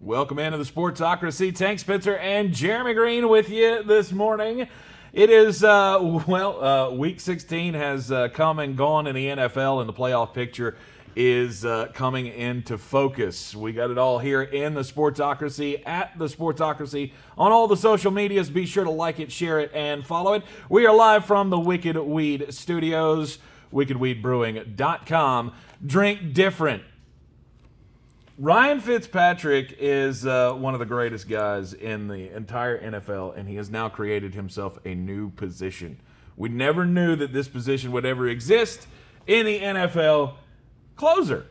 Welcome into the Sportsocracy. Tank Spitzer and Jeremy Green with you this morning. It is, Week 16 has come and gone in the NFL, and the playoff picture is coming into focus. We got it all here in the Sportsocracy, at the Sportsocracy, on all the social medias. Be sure to like it, share it, and follow it. We are live from the Wicked Weed Studios, wickedweedbrewing.com. Drink different. Ryan Fitzpatrick is one of the greatest guys in the entire NFL, and he has now created himself a new position. We never knew that this position would ever exist in the NFL. Closer.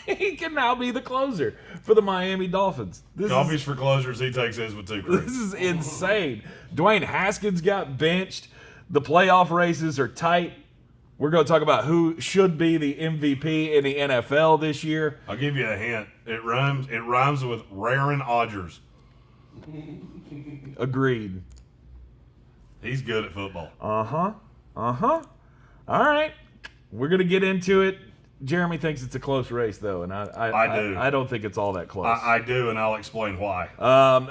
He can now be the closer for the Miami Dolphins. Coffees for closers, he takes his with 2 crews. This is insane. Dwayne Haskins got benched. The playoff races are tight. We're going to talk about who should be the MVP in the NFL this year. I'll give you a hint. It rhymes with Rarin Odgers. Agreed. He's good at football. All right. We're going to get into it. Jeremy thinks it's a close race, though, and I do. I don't think it's all that close. I do, and I'll explain why. All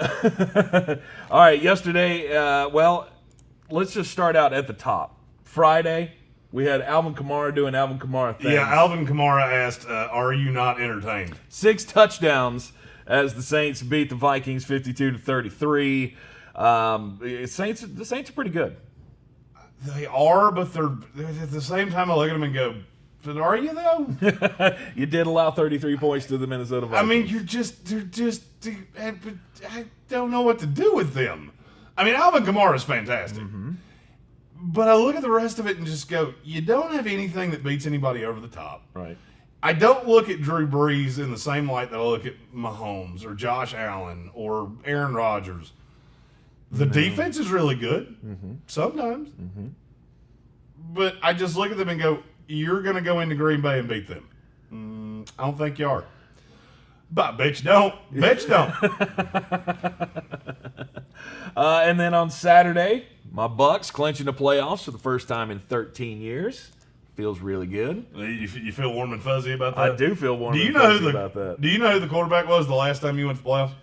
right, yesterday, let's just start out at the top. Friday, we had Alvin Kamara doing Alvin Kamara things. Yeah, Alvin Kamara asked, are you not entertained? 6 touchdowns as the Saints beat the Vikings 52-33. The Saints are pretty good. They are, but they're at the same time I look at them and go, but are you though? You did allow 33 points to the Minnesota Vikings. I mean, I don't know what to do with them. I mean, Alvin Kamara is fantastic. Mm-hmm. But I look at the rest of it and just go, you don't have anything that beats anybody over the top. Right. I don't look at Drew Brees in the same light that I look at Mahomes or Josh Allen or Aaron Rodgers. The defense is really good sometimes. Mm-hmm. But I just look at them and go, you're going to go into Green Bay and beat them. I don't think you are. But bet you don't. Bet you don't. And then on Saturday, my Bucks clinching the playoffs for the first time in 13 years. Feels really good. You feel warm and fuzzy about that? I do feel warm and fuzzy about that. Do you know who the quarterback was the last time you went to the playoffs?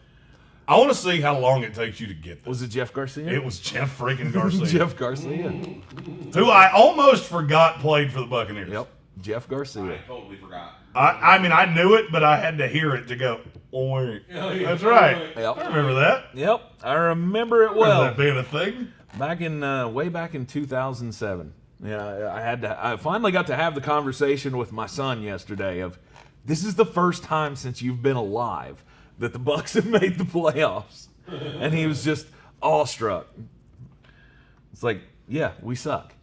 I want to see how long it takes you to get there. Was it Jeff Garcia? It was Jeff freaking Garcia. Jeff Garcia. Who I almost forgot played for the Buccaneers. Yep, Jeff Garcia. I totally forgot. I mean, I knew it, but I had to hear it to go, oh, wait. That's right. Yep. I remember that. Yep, I remember it well. That being a thing. Way back in 2007. Yeah, I finally got to have the conversation with my son yesterday of, this is the first time since you've been alive that the Bucks have made the playoffs. And he was just awestruck. It's like, yeah, we suck.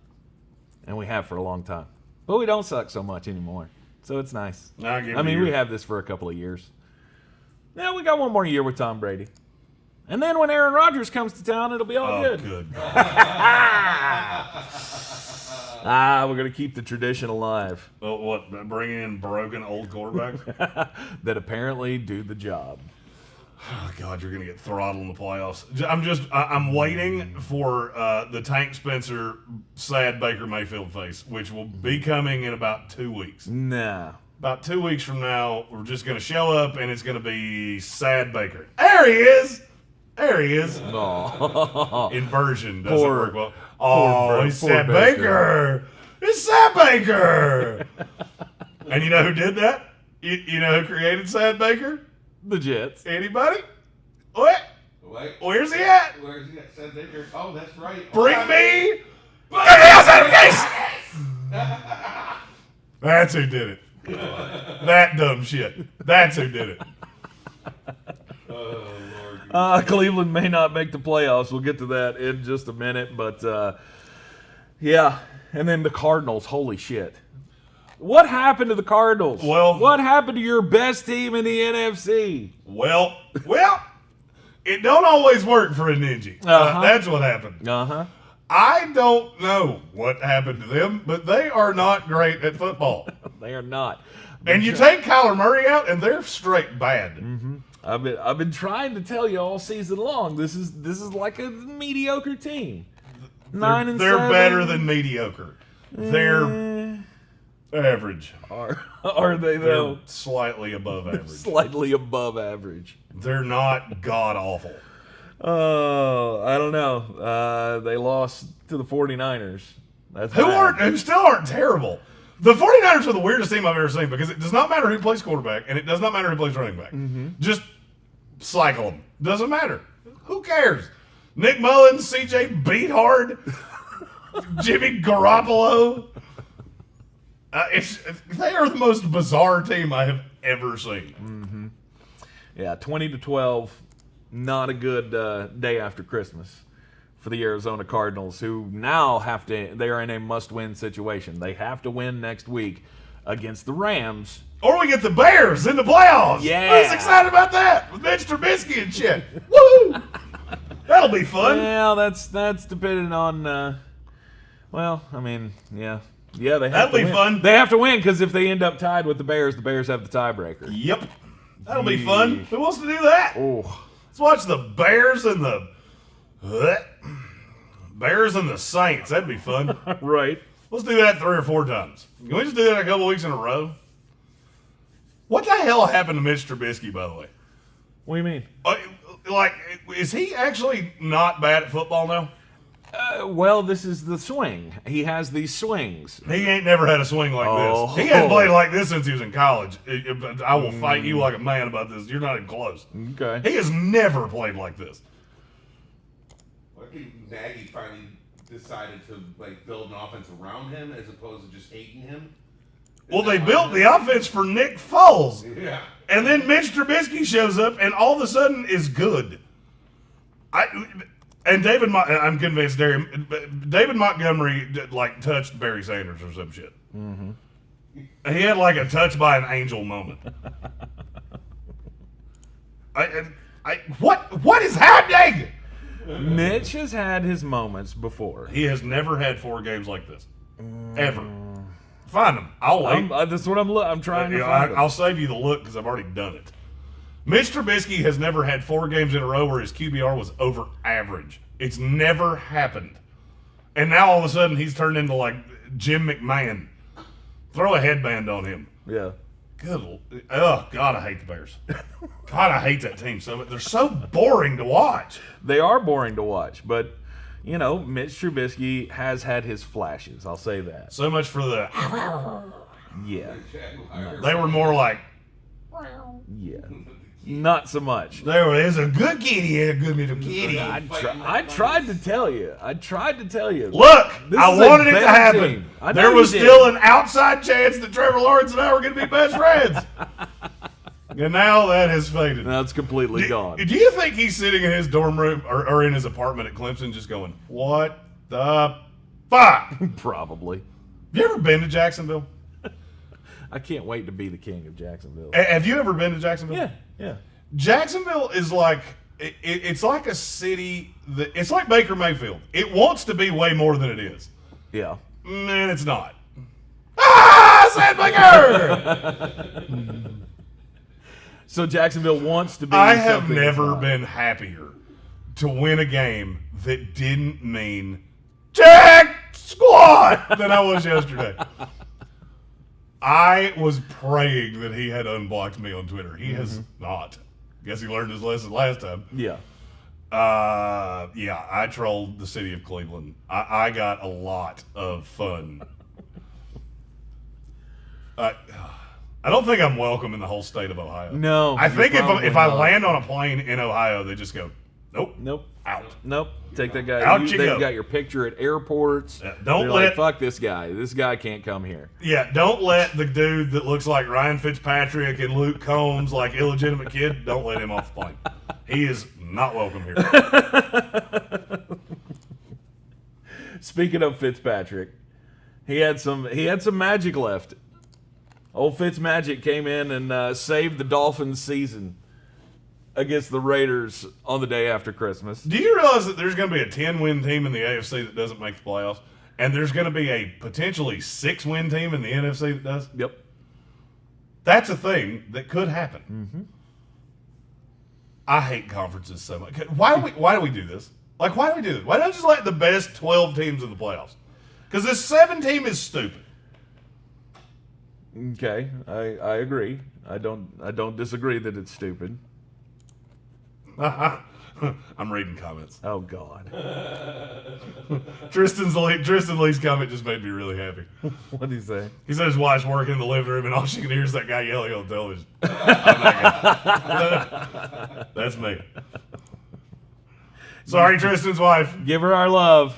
And we have for a long time. But we don't suck so much anymore. So it's nice. I mean, we have this for a couple of years. Yeah, we got one more year with Tom Brady. And then when Aaron Rodgers comes to town, it'll be all good. Good. We're going to keep the tradition alive. Well, what, bring in broken old quarterbacks? That apparently do the job. Oh, God, you're going to get throttled in the playoffs. I'm waiting for the Tank Spencer sad Baker Mayfield face, which will be coming in about 2 weeks. Nah. About 2 weeks from now, we're just going to show up, and it's going to be sad Baker. There he is! There he is. Oh. Inversion doesn't work well. He's poor Sad Baker. It's Sad Baker. And you know who did that? You know who created Sad Baker? The Jets. Anybody? What? Wait. Where's he at? Where's he at? Sad Baker. Oh, that's right. Bring me That's who did it. That dumb shit. That's who did it. Cleveland may not make the playoffs. We'll get to that in just a minute. But, yeah. And then the Cardinals. Holy shit. What happened to the Cardinals? Well, what happened to your best team in the NFC? Well, it don't always work for a ninja. That's what happened. I don't know what happened to them, but they are not great at football. They are not. And you take Kyler Murray out, and they're straight bad. Mm-hmm. I've been trying to tell you all season long. This is like a mediocre team. 9-7. They're better than mediocre. They're Average. Are they though? They're slightly above average. Slightly above average. They're not god awful. Oh, I don't know. They lost to the 49ers. That's Who still aren't terrible. The 49ers are the weirdest team I've ever seen because it does not matter who plays quarterback and it does not matter who plays running back. Just cycle them. Doesn't matter. Who cares? Nick Mullins, CJ Beathard, Jimmy Garoppolo. They are the most bizarre team I have ever seen. Yeah, 20-12. Not a good day after Christmas for the Arizona Cardinals, who now they are in a must-win situation. They have to win next week against the Rams. Or we get the Bears in the playoffs. Yeah. Who's excited about that? With Mitch Trubisky and shit. Woo! That'll be fun. Well, that's dependent on, well, I mean, yeah. Yeah, they have That'll to be win. fun. They have to win because if they end up tied with the Bears have the tiebreaker. Yep. That'll be fun. Who wants to do that? Oh, Let's watch the Bears and the Saints. That'd be fun. right. Let's do that 3 or 4 times. Can we just do that a couple weeks in a row? What the hell happened to Mitch Trubisky, by the way? What do you mean? Is he actually not bad at football now? Well, this is the swing. He has these swings. He ain't never had a swing like this. He hadn't played like this since he was in college. I will fight you like a man about this. You're not even close. Okay. He has never played like this. I think Nagy finally decided to build an offense around him as opposed to just hating him. Well, they built the offense for Nick Foles. Yeah. And then Mitch Trubisky shows up and all of a sudden is good. I'm convinced David Montgomery touched Barry Sanders or some shit. He had a touch by an angel moment. What is happening? Mitch has had his moments before. He has never had 4 games like this, ever. Find them. I'll wait. That's what I'm trying to find. I'll save you the look because I've already done it. Mitch Trubisky has never had 4 games in a row where his QBR was over average. It's never happened. And now all of a sudden he's turned into Jim McMahon. Throw a headband on him. Yeah. Good. Oh, God, I hate the Bears. God, I hate that team so much. They're so boring to watch. They are boring to watch, but, Mitch Trubisky has had his flashes. I'll say that. So much for the... Yeah. They were more like... Yeah. Not so much. There's a good kitty and a good little kitty. I tried to tell you. Look, I wanted it to better happen. team. I know There was you did. still an outside chance that Trevor Lawrence and I were going to be best friends. And now that has faded. Now it's completely gone. Do you think he's sitting in his dorm room or in his apartment at Clemson just going, what the fuck? Probably. Have you ever been to Jacksonville? I can't wait to be the king of Jacksonville. Have you ever been to Jacksonville? Yeah. Jacksonville is it's like a city it's like Baker Mayfield. It wants to be way more than it is. Yeah. Man, it's not. Sad Baker! So Jacksonville wants to be. I have something never it's not. been happier to win a game that didn't mean Jack squad than I was yesterday. I was praying that he had unblocked me on Twitter. He has not. Guess he learned his lesson last time. Yeah. I trolled the city of Cleveland. I got a lot of fun. I don't think I'm welcome in the whole state of Ohio. No. I think you're if probably I not. land on a plane in Ohio, they just go, nope, Out. out. Nope. Take that guy. Out you They've go. got your picture at airports. Don't They're let- fuck this guy. This guy can't come here. Yeah, don't let the dude that looks like Ryan Fitzpatrick and Luke Combs, illegitimate kid, don't let him off the plane. He is not welcome here. Speaking of Fitzpatrick, he had some magic left. Old Fitzmagic came in and saved the Dolphins' season against the Raiders on the day after Christmas. Do you realize that there's going to be a 10-win team in the AFC that doesn't make the playoffs? And there's going to be a potentially 6-win team in the NFC that does? Yep. That's a thing that could happen. Mm-hmm. I hate conferences so much. Why do we do this? Why do we do this? Why don't you just let the best 12 teams in the playoffs? Because this 7 team is stupid. Okay, I agree. I don't disagree that it's stupid. I'm reading comments. Oh God. Tristan Lee's comment just made me really happy. What did he say? He said his wife's working in the living room and all she can hear is that guy yelling on television. That's me. Sorry, Tristan's wife. Give her our love.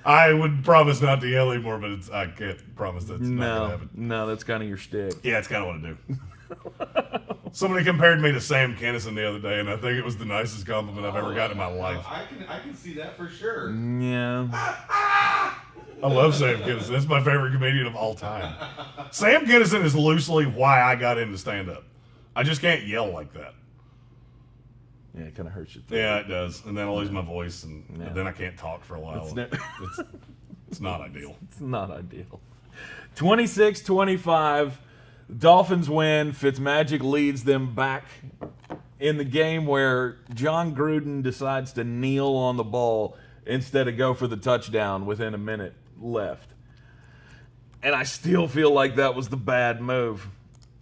I would promise not to yell anymore, but I can't promise that's not going to happen. No, that's kind of your shtick. Yeah, it's kind of what I do. Somebody compared me to Sam Kinison the other day, and I think it was the nicest compliment I've ever gotten in my life. I can see that for sure. Yeah. I love Sam Kinison. That's my favorite comedian of all time. Sam Kinison is loosely why I got into stand-up. I just can't yell like that. Yeah, it kind of hurts you. Yeah, it does. And then I lose my voice, and then I can't talk for a while. It's not ideal. It's not ideal. 26-25. Dolphins win. Fitzmagic leads them back in the game where John Gruden decides to kneel on the ball instead of go for the touchdown within a minute left. And I still feel like that was the bad move.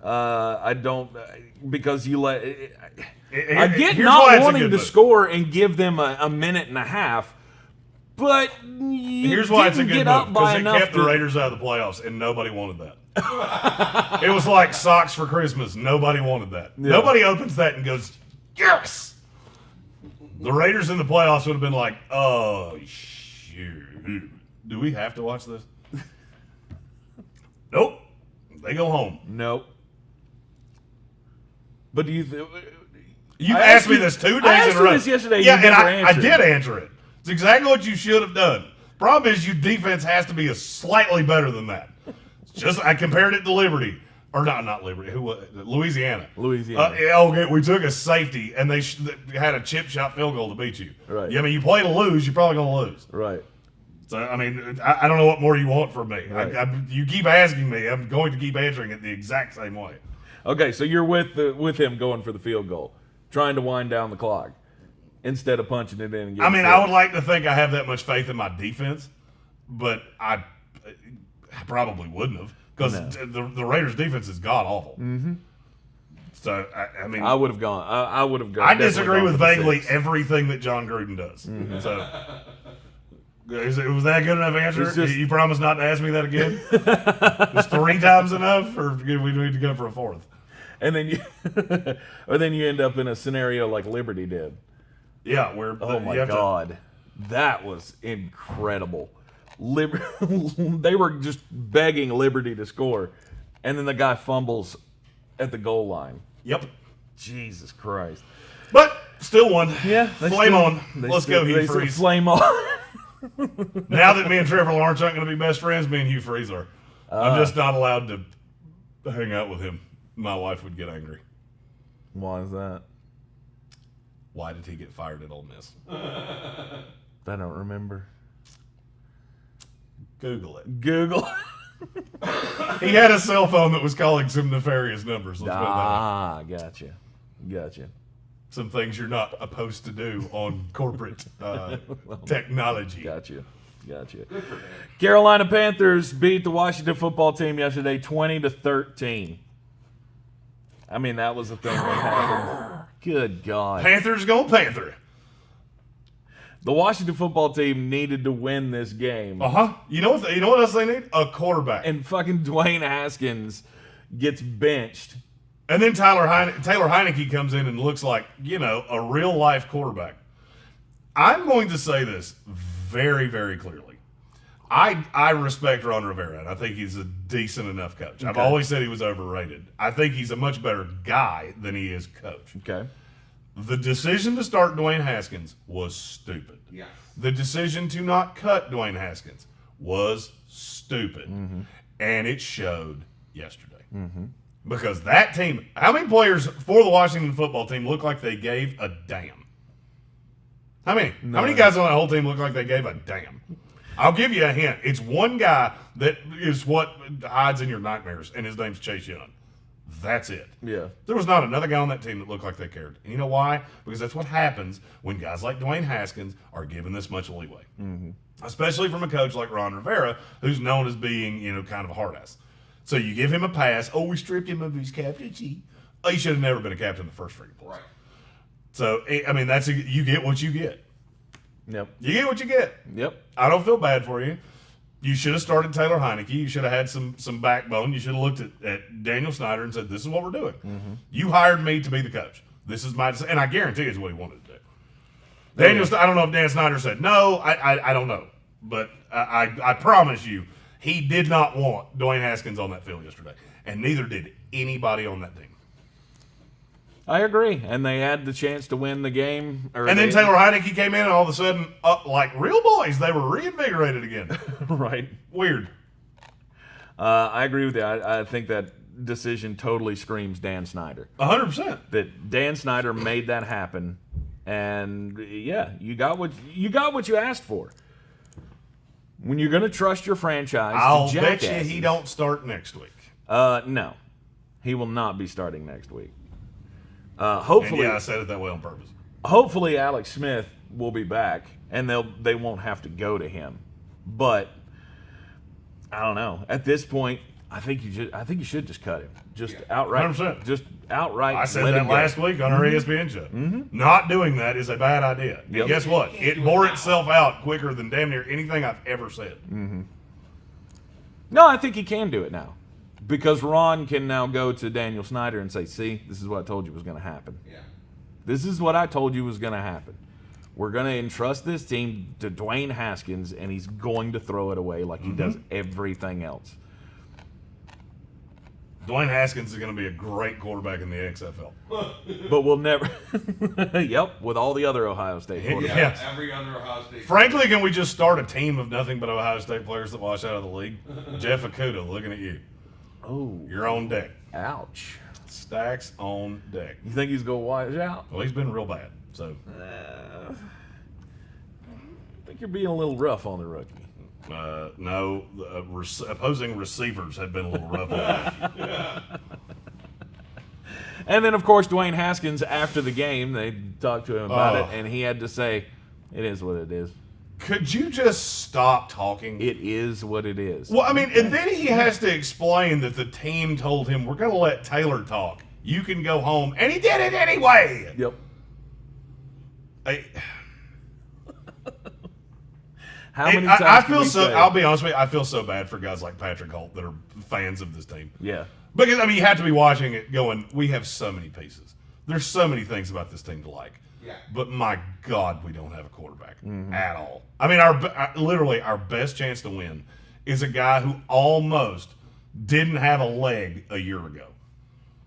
I don't, because you let... I get not wanting to score and give them a minute and a half, but here's why it's a good move, because it kept the Raiders out of the playoffs, and nobody wanted that. It was like socks for Christmas. Nobody wanted that. Yeah. Nobody opens that and goes, yes! The Raiders in the playoffs would have been like, oh, shoot. Do we have to watch this? Nope. They go home. Nope. But do you... You've asked me this 2 days in a row. This yesterday. Yeah, and I did answer it. It's exactly what you should have done. Problem is, your defense has to be slightly better than that. It's just I compared it to Liberty, or not Liberty. Who was Louisiana? Louisiana. Okay, we took a safety, and they had a chip shot field goal to beat you. Right. Yeah, I mean, you play to lose, you're probably going to lose. Right. So I mean, I don't know what more you want from me. Right. You keep asking me, I'm going to keep answering it the exact same way. Okay, so you're with him going for the field goal, trying to wind down the clock instead of punching it in and getting I would like to think I have that much faith in my defense, but I probably wouldn't have, because the Raiders' defense is god awful. Mm-hmm. So I mean, I would have gone. I would have gone. I disagree with vaguely everything that John Gruden does. Mm-hmm. So was that a good enough answer? You promise not to ask me that again? Was 3 times enough, or do we need to go for a 4th? And then you end up in a scenario like Liberty did. Yeah, where oh my God, that was incredible. They were just begging Liberty to score, and then the guy fumbles at the goal line. Yep. Jesus Christ. But still won. Yeah. Flame on. Let's go, Hugh Freeze. Flame on. Now that me and Trevor Lawrence aren't going to be best friends, me and Hugh Freeze are. I'm just not allowed to hang out with him. My wife would get angry. Why is that? Why did he get fired at Ole Miss? I don't remember. Google it. Google. He had a cell phone that was calling some nefarious numbers. Let's put it that way. Gotcha. Some things you're not supposed to do on corporate technology. Gotcha. Carolina Panthers beat the Washington football team yesterday 20-13. I mean, that was the thing that happened. Good God. Panthers go Panther. The Washington football team needed to win this game. You know what else they need? A quarterback. And fucking Dwayne Haskins gets benched. And then Taylor Heineke comes in and looks like, a real life quarterback. I'm going to say this very, very clearly. I respect Ron Rivera, and I think he's a decent enough coach. Okay. I've always said he was overrated. I think he's a much better guy than he is coach. Okay. The decision to start Dwayne Haskins was stupid. Yeah. The decision to not cut Dwayne Haskins was stupid. Mm-hmm. And it showed yesterday. Mm-hmm. Because that team, how many players for the Washington football team look like they gave a damn? How many? No. How many guys on that whole team look like they gave a damn? I'll give you a hint. It's one guy that is what hides in your nightmares, and his name's Chase Young. That's it. Yeah. There was not another guy on that team that looked like they cared. And you know why? Because that's what happens when guys like Dwayne Haskins are given this much leeway. Mm-hmm. Especially from a coach like Ron Rivera, who's known as being, kind of a hard ass. So you give him a pass. Oh, we stripped him of his captaincy. Oh, he should have never been a captain in the first freaking place. Right. So, you get what you get. Yep. You get what you get. Yep. I don't feel bad for you. You should have started Taylor Heineke. You should have had some backbone. You should have looked at Daniel Snyder and said, this is what we're doing. Mm-hmm. You hired me to be the coach. This is my decision. And I guarantee it's what he wanted to do. I don't know if Dan Snyder said no. I don't know. But I promise you, he did not want Dwayne Haskins on that field yesterday. And neither did anybody on that team. I agree. And they had the chance to win the game. And then Taylor Heineke came in and all of a sudden, like real boys, they were reinvigorated again. Right. Weird. I agree with you. I think that decision totally screams Dan Snyder. 100%. That Dan Snyder made that happen. And yeah, you got what you asked for. When you're going to trust your franchise, I'll to bet you jackasses, he don't start next week. No, he will not be starting next week. Hopefully, I said it that way on purpose. Hopefully, Alex Smith will be back, and they won't have to go to him. But I don't know. At this point, I think you should just cut him. Just outright. 100%. Just outright. I said let that him go. last week on our ESPN show. Mm-hmm. Not doing that is a bad idea. Yep. And guess what? It bore itself out quicker than damn near anything I've ever said. Mm-hmm. No, I think he can do it now. Because Ron can now go to Daniel Snyder and say, see, this is what I told you was going to happen. Yeah. This is what I told you was going to happen. We're going to entrust this team to Dwayne Haskins, and he's going to throw it away like he does everything else. Dwayne Haskins is going to be a great quarterback in the XFL. But we'll never... Yep, with all the other Ohio State quarterbacks. Yeah. Every other Ohio State. Frankly, can we just start a team of nothing but Ohio State players that wash out of the league? Jeff Okudah, looking at you. Oh. You're on deck. Ouch. Stacks on deck. You think he's going to wash out? Well, he's been real bad, so... I think you're being a little rough on the rookie. No, the opposing receivers have been a little rough on that. And then, of course, Dwayne Haskins, after the game, they talked to him about it, and he had to say, it is what it is. Could you just stop talking? It is what it is. Well, I mean, and then he has to explain that the team told him, we're going to let Taylor talk. You can go home. And he did it anyway. Yep. How many times I can feel we so. say- I'll be honest with you. I feel so bad for guys like Patrick Holt that are fans of this team. Yeah. Because you have to be watching it, going, we have so many pieces. There's so many things about this team to like. Yeah. But my God, we don't have a quarterback at all. I mean, literally our best chance to win is a guy who almost didn't have a leg a year ago.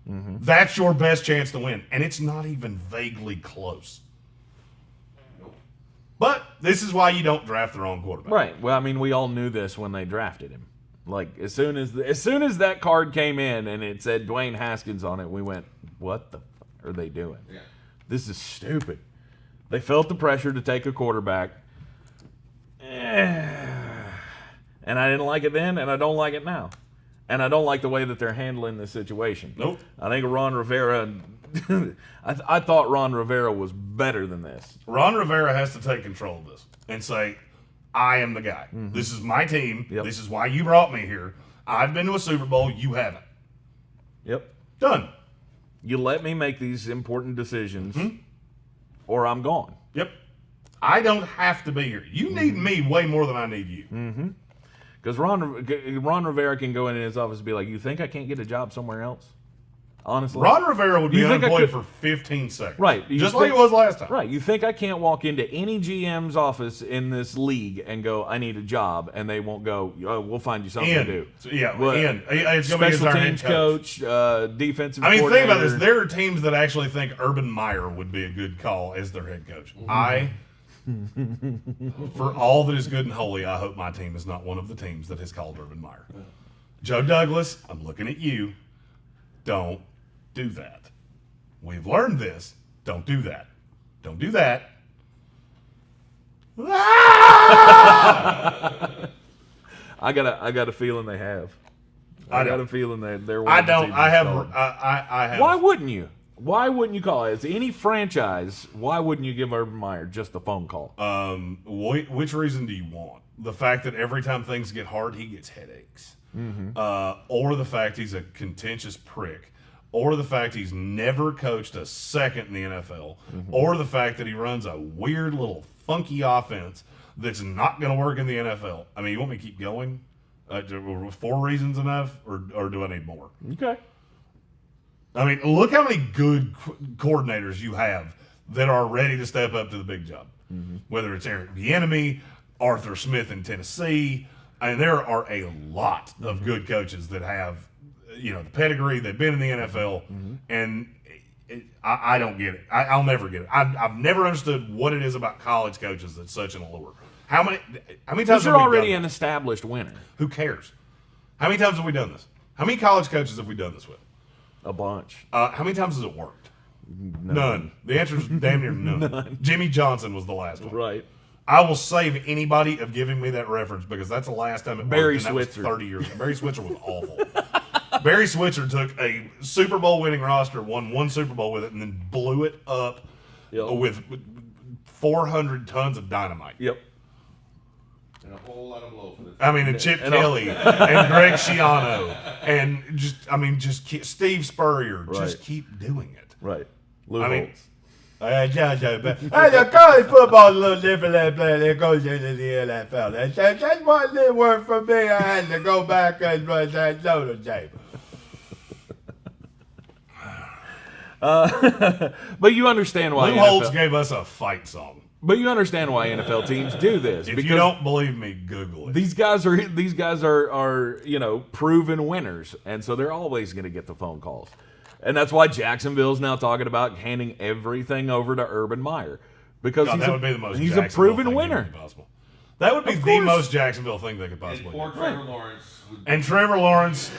Mm-hmm. That's your best chance to win, and it's not even vaguely close. But this is why you don't draft the wrong quarterback. Right. Well, I mean, we all knew this when they drafted him. Like, as soon as that card came in and it said Dwayne Haskins on it, we went, what the fuck are they doing? Yeah. This is stupid. They felt the pressure to take a quarterback. And I didn't like it then, and I don't like it now. And I don't like the way that they're handling this situation. Nope. I think Ron Rivera... I thought Ron Rivera was better than this. Ron Rivera has to take control of this and say, I am the guy. Mm-hmm. This is my team. Yep. This is why you brought me here. I've been to a Super Bowl. You haven't. Yep. Done. You let me make these important decisions, or I'm gone. Yep. I don't have to be here. You need me way more than I need you. Because Ron Rivera can go in his office and be like, you think I can't get a job somewhere else? Honestly. Ron Rivera would be You think I unemployed could- for 15 seconds. Right. You Just think- like it was last time. Right. You think I can't walk into any GM's office in this league and go, I need a job, and they won't go, oh, we'll find you something to do. So, yeah, What- in. It's going to be as Special our head teams coach. coach, defensive I mean, think about this. coordinator. There are teams that actually think Urban Meyer would be a good call as their head coach. For all that is good and holy, I hope my team is not one of the teams that has called Urban Meyer. Joe Douglas, I'm looking at you. Don't do that. We've learned this. Don't do that. Don't do that. I got a feeling they have. I got a feeling that they're. I don't. I have. Called. I have. Why wouldn't you? Why wouldn't you call it? As any franchise, why wouldn't you give Urban Meyer just the phone call? Which reason do you want? The fact that every time things get hard, he gets headaches, or the fact he's a contentious prick, or the fact he's never coached a second in the NFL, or the fact that he runs a weird little funky offense that's not going to work in the NFL. I mean, you want me to keep going? Were 4 reasons enough, or do I need more? Okay. I mean, look how many good coordinators you have that are ready to step up to the big job. Whether it's Eric Bieniemy, Arthur Smith in Tennessee, I mean, there are a lot of good coaches that have, the pedigree. They've been in the NFL, and I don't get it. I'll never get it. I've never understood what it is about college coaches that's such an allure. How many times? Because you're already an established winner. Who cares? How many times have we done this? How many college coaches have we done this with? A bunch. How many times has it worked? None. The answer is damn near none. Jimmy Johnson was the last one. Right. I will save anybody of giving me that reference because that's the last time it Barry worked, and that was Switzer. 30 years ago. Barry Switzer was awful. Barry Switzer took a Super Bowl winning roster, won 1 Super Bowl with it, and then blew it up with 400 tons of dynamite. Yep. And a whole lot of blow for this. I mean, and Chip Kelly and Greg Schiano and just Steve Spurrier. Just keep doing it. Right. I mean, the college football is a little different than playing. It goes into the NFL. That's what didn't work for me. I had to go back and run that Notre Dame. But you understand why Lou Holtz gave us a fight song. But you understand why NFL teams do this. If you don't believe me, Google it. These guys are proven winners, and so they're always going to get the phone calls. And that's why Jacksonville's now talking about handing everything over to Urban Meyer because God, that would be the most he's a proven winner. Possible. That would be the most Jacksonville thing they could possibly do. Or Trevor Lawrence. And Trevor Lawrence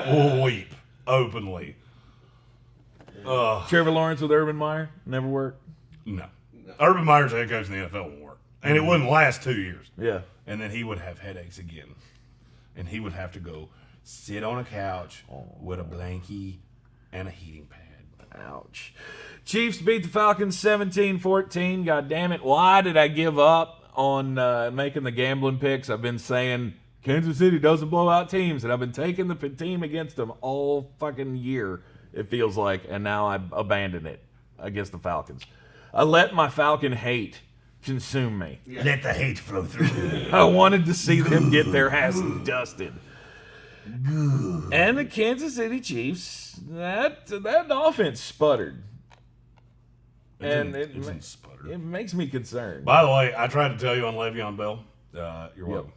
will weep openly. Trevor Lawrence with Urban Meyer never worked. No. Urban Meyer's head coach in the NFL won't work. And it wouldn't last 2 years. Yeah. And then he would have headaches again. And he would have to go sit on a couch with a blankie and a heating pad. Ouch. Chiefs beat the Falcons 17-14. God damn it. Why did I give up on making the gambling picks? I've been saying Kansas City doesn't blow out teams, and I've been taking the team against them all fucking year, it feels like, and now I abandon it against the Falcons. I let my Falcon hate consume me. Yeah. Let the hate flow through. I wanted to see them get their ass dusted. And the Kansas City Chiefs, that offense sputtered. It makes me concerned. By the way, I tried to tell you on Le'Veon Bell. You're welcome.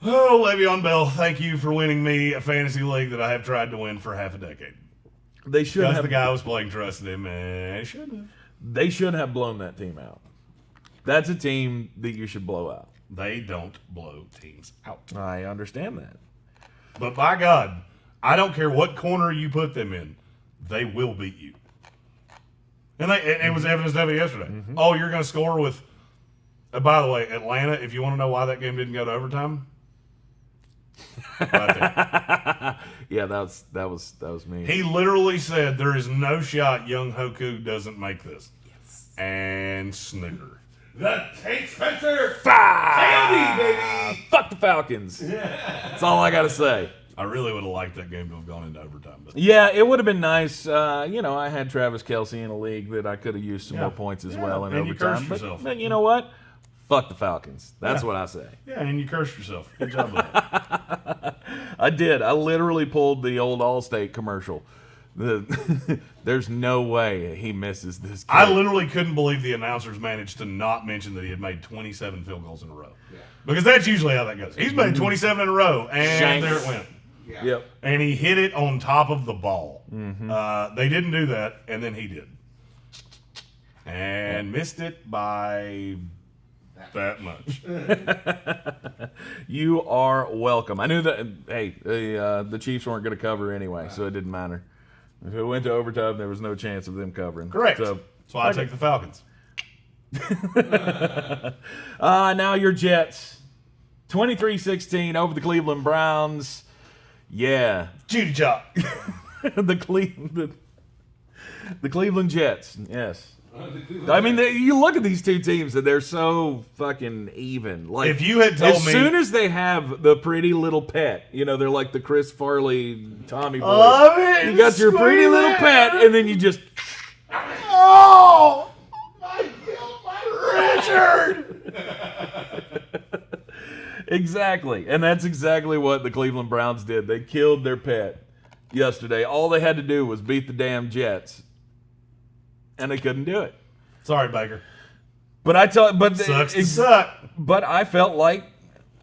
Oh, Le'Veon Bell, thank you for winning me a fantasy league that I have tried to win for half a decade. They should have. Because the guy was playing trusted him, and shouldn't have. They should have blown that team out. That's a team that you should blow out. They don't blow teams out. I understand that. But by God, I don't care what corner you put them in, they will beat you. And it was evidenced of it yesterday. Mm-hmm. Oh, you're going to score with. By the way, Atlanta. If you want to know why that game didn't go to overtime, right there. Yeah, that was me. He literally said there is no shot Young Hoku doesn't make this. Yes. And snooter. The Tate Spencer 5, baby. Fuck the Falcons. That's all I gotta say. I really would have liked that game to have gone into overtime. But yeah, it would have been nice. I had Travis Kelce in a league that I could have used some more points as well in and overtime. You cursed yourself. But you know what? Fuck the Falcons. That's what I say. Yeah, and you cursed yourself. Good job with that. I did. I literally pulled the old Allstate commercial. There's no way he misses this game. I literally couldn't believe the announcers managed to not mention that he had made 27 field goals in a row. Yeah. Because that's usually how that goes. He's made 27 in a row, and there it went. Yeah. Yep. And he hit it on top of the ball. Mm-hmm. They didn't do that, and then he did. And missed it by that much. You are welcome. I knew that, hey, the Chiefs weren't going to cover anyway, so it didn't matter. If it went to overtime, there was no chance of them covering. Correct. So, that's why I take the Falcons. Now your Jets. 23-16 over the Cleveland Browns. Yeah. Judy Chop. the Cleveland Jets. Yes. I mean, you look at these two teams and they're so fucking even. Like, If you had told as me- soon as they have the pretty little pet, they're like the Chris Farley, Tommy Boy. Love it. You got your pretty little pet, and then you just Oh! Richard! exactly, and that's exactly what the Cleveland Browns did. They killed their pet yesterday. All they had to do was beat the damn Jets, and they couldn't do it. Sorry, Baker. But Sucks to suck. But I felt like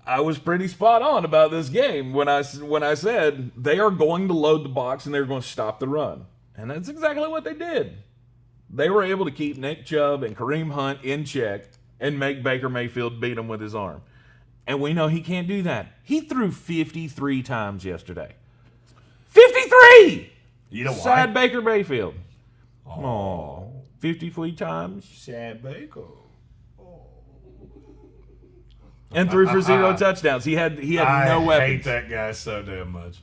I was pretty spot on about this game when I said they are going to load the box and they're going to stop the run, and that's exactly what they did. They were able to keep Nick Chubb and Kareem Hunt in check and make Baker Mayfield beat him with his arm. And we know he can't do that. He threw 53 times yesterday. 53! You know why? Sad Baker Mayfield. Oh, 53 times. Sad Baker. And threw for 0 touchdowns. He had no I weapons. hate that guy so damn much.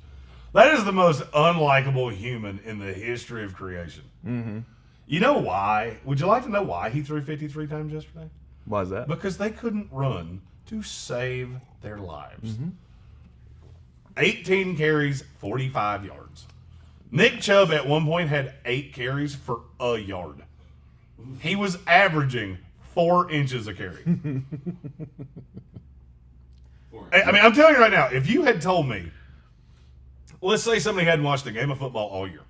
That is the most unlikable human in the history of creation. Mm-hmm. You know why? Would you like to know why he threw 53 times yesterday? Why is that? Because they couldn't run to save their lives. Mm-hmm. 18 carries, 45 yards. Nick Chubb at one point had 8 carries for a yard. He was averaging 4 inches a carry. I mean, I'm telling you right now, if you had told me, let's say somebody hadn't watched a game of football all year,